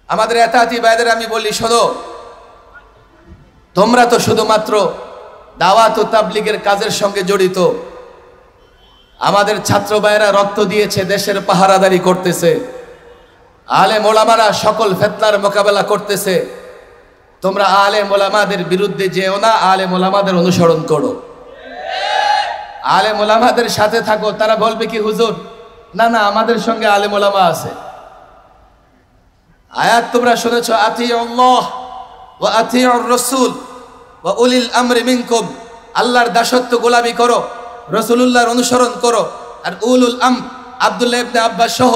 আমাদের এতাতি ভাইদের আমি বলি, শোনো, তোমরা তো শুধুমাত্র দাওয়াত ও তাবলীগের কাজের সঙ্গে জড়িত। আমাদের ছাত্র ভাইয়েরা রক্ত দিয়েছে, দেশের পাহারাদারি করতেছে, আলেম ওলামারা সকল ফিতনার মোকাবেলা করতেছে। তোমরা আলেম ওলামাদের বিরুদ্ধে যেও না, আলেম ওলামাদের অনুসরণ করো, আলেম ওলামাদের সাথে থাকো। তারা বলবে কি, হুজুর না না, আমাদের সঙ্গে আলেম ওলামা আছে। আয়াত তোমরা শুনেছো, আতিউল্লাহ ওয়া আতিউর রাসূল ওয়া উলিল আমরি মিনকুম। আল্লাহর দাসত্ব গোলামি করো, রাসূলুল্লাহর অনুসরণ করো। আর উলুল আমর, আব্দুল্লাহ ইবনে আব্বাস সহ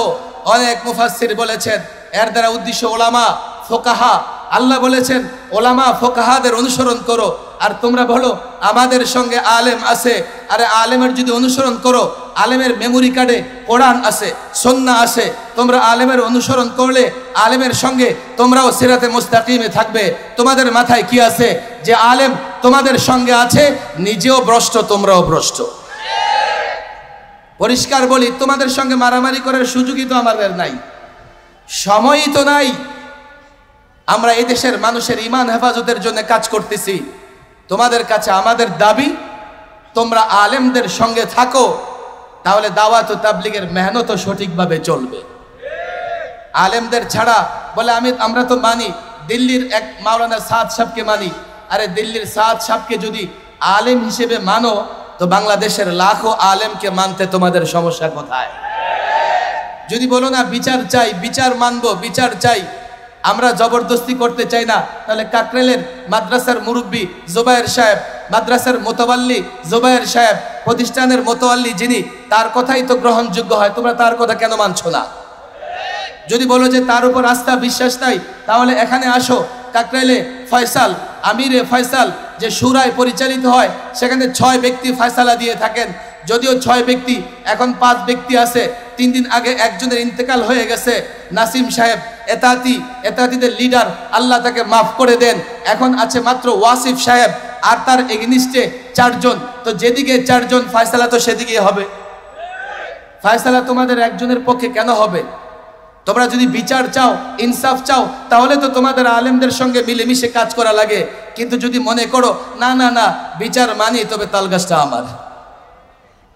অনেক মুফাসসির বলেছেন এর দ্বারা উদ্দেশ্য ওলামা ফোকাহা। আল্লাহ বলেছেন ওলামা ফোকাহাদের অনুসরণ করো। আর তোমরা বলো আমাদের সঙ্গে আলেম আছে। আরে আলেমের যদি অনুসরণ করো, আলেমের মেমোরি কার্ডে কোরআন আছে, সুন্নাহ আছে, তোমরা আলেমের অনুসরণ করলে আলেমের সঙ্গে তোমরাও সিরাতে মুস্তাকিমে থাকবে। তোমাদের মাথায় কি আছে যে আলেম তোমাদের সঙ্গে আছে, নিজেও ভ্রষ্ট তোমরাও ভ্রষ্ট। পরিষ্কার বলি, তোমাদের সঙ্গে মারামারি করার সুযোগই তো আমাদের নাই, সময়ই তো নাই। আমরা এই দেশের মানুষের ঈমান হেফাজতের জন্য কাজ করতেছি। তোমাদের কাছে আমাদের দাবি, তোমরা আলেমদের সঙ্গে থাকো, তাহলে দাওয়াত ও তাবলীগের মেহনতও সঠিকভাবে চলবে। আলেমদের ছাড়া বলে আমরা তো মানি, দিল্লির এক মাওলানা সাদ সাহেবকে মানি। আরে দিল্লির সাদ সাহেবকে যদি আলেম হিসেবে মানো, তো বাংলাদেশের লাখো আলেমকে মানতে তোমাদের সমস্যা কোথায়? যদি বলো না বিচার চাই, বিচার মানবো, বিচার চাই, আমরা জবরদস্তি করতে চাই না, তাহলে কাকরাইলের মাদ্রাসার মুরব্বী জুবায়ের সাহেব, মাদ্রাসার মোতাওয়াল্লি জুবায়ের সাহেব, প্রতিষ্ঠানের মোতাওয়াল্লি যিনি, তার কথাই তো গ্রহণযোগ্য হয়। তোমরা তার কথা কেন মানছো না? যদি বলো যে তার উপর আস্থা বিশ্বাস নাই, তাহলে এখানে আসো, কাকরাইলে ফয়সাল, আমিরে ফয়সাল যে শুরায় পরিচালিত হয়, সেখানে 6 ব্যক্তি ফয়সালা দিয়ে থাকেন। যদিও 6 ব্যক্তি, এখন 5 ব্যক্তি আছে। 3 দিন আগে একজনের ইন্তেকাল হয়ে গেছে, নাসিম সাহেব, এতাতিদের লিডার, আল্লাহ তাকে মাফ করে দেন। এখন আছে মাত্র ওয়াসিফ সাহেব, আর তার এগনিস্টে 4 জন। তো যেদিকে 4 জন, ফয়সালা তো সেদিকেই হবে। ফয়সালা তোমাদের একজনের পক্ষে কেন হবে? তোমরা যদি বিচার চাও, ইনসাফ চাও, তাহলে তো তোমাদের আলেমদের সঙ্গে মিলেমিশে কাজ করা লাগে। কিন্তু যদি মনে করো না না না, বিচার মানি, তবে তালগাছটা আমার,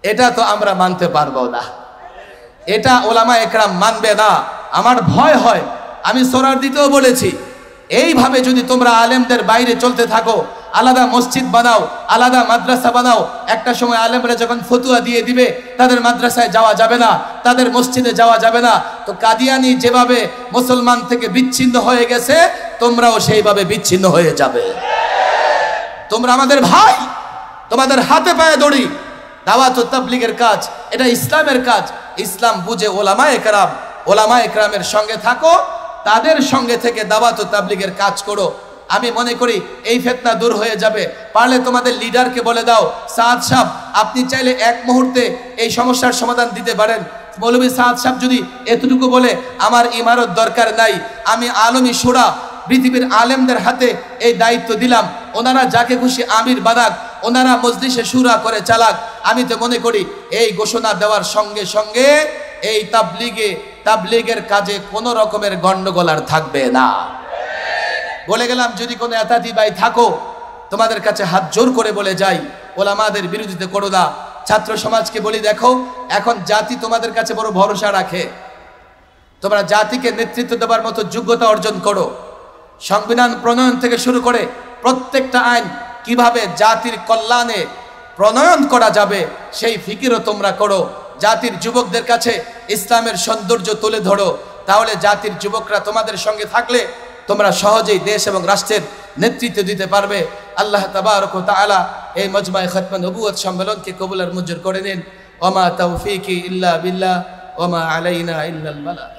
এটা তো আমরা মানতে পারবো না, এটা ওলামা একরাম মানবে না। আমার ভয় হয়, আমি সোরার দিতেও বলেছি, এইভাবে যদি তোমরা আলেমদের বাইরে চলতে থাকো, আলাদা মসজিদ বানাও, আলাদা মাদ্রাসা বানাও, একটা সময় আলেমরা যখন ফতুয়া দিয়ে দিবে, তাদের মাদ্রাসায় যাওয়া যাবে না, তাদের মসজিদে যাওয়া যাবে না, তো কাদিয়ানি যেভাবে মুসলমান থেকে বিচ্ছিন্ন হয়ে গেছে, তোমরাও সেইভাবে বিচ্ছিন্ন হয়ে যাবে। তোমরা আমাদের ভাই, তোমাদের হাতে পায়ে দড়ি। দাওয়াত ও তাবলীগের কাজ এটা ইসলামের কাজ। ইসলাম বুঝে ওলামা একরামের সঙ্গে থাকো, তাদের সঙ্গে থেকে দাওয়াত ও তাবলীগের কাজ করো। আমি মনে করি এই ফিতনা দূর হয়ে যাবে। পারলে তোমাদের লিডারকে বলে দাও, সাদ সাহেব আপনি চাইলে এক মুহূর্তে এই সমস্যার সমাধান দিতে পারেন। মৌলভী সাদ সাহেব যদি এতটুকু বলে, আমার ইমারত দরকার নাই, আমি আলমী শুরা পৃথিবীর আলেমদের হাতে এই দায়িত্ব দিলাম, ওনারা যাকে খুশি আমির বানাক, ওনারা মজলিসে শুরা করে চালাক। আমি তো মনে করি এই ঘোষণা দেওয়ার সঙ্গে সঙ্গে এই তাবলীগের কাজে কোনো রকমের গন্ডগোল আর থাকবে না। বলে গেলাম, যদি কোনো এতাতি ভাই থাকো, তোমাদের কাছে হাত জোর করে বলে যাই, ওলামাদের বিরোধিতা করো না। ছাত্র সমাজকে বলি, দেখো এখন জাতি তোমাদের কাছে বড় ভরসা রাখে, তোমরা জাতিকে নেতৃত্ব দেওয়ার মতো যোগ্যতা অর্জন করো। সংবিধান প্রণয়ন থেকে শুরু করে প্রত্যেকটা আইন কিভাবে জাতির কল্যাণে প্রণয়ন করা যাবে, সেই ফিকিরও তোমরা করো। জাতির যুবকদের কাছে ইসলামের সৌন্দর্য তুলে ধরো, তাহলে জাতির যুবকরা তোমাদের সঙ্গে থাকলে তোমরা সহজেই দেশ এবং রাষ্ট্রের নেতৃত্ব দিতে পারবে। আল্লাহ তাবারক ওয়া তাআলা এই মজমায়ে খতমে নবুয়ত সম্মেলনকে কবুল আর মঞ্জুর করে নিন। ওয়া মা তাওফীকি ইল্লা বিল্লাহ ওয়া মা আলাইনা ইল্লাল বালাগ।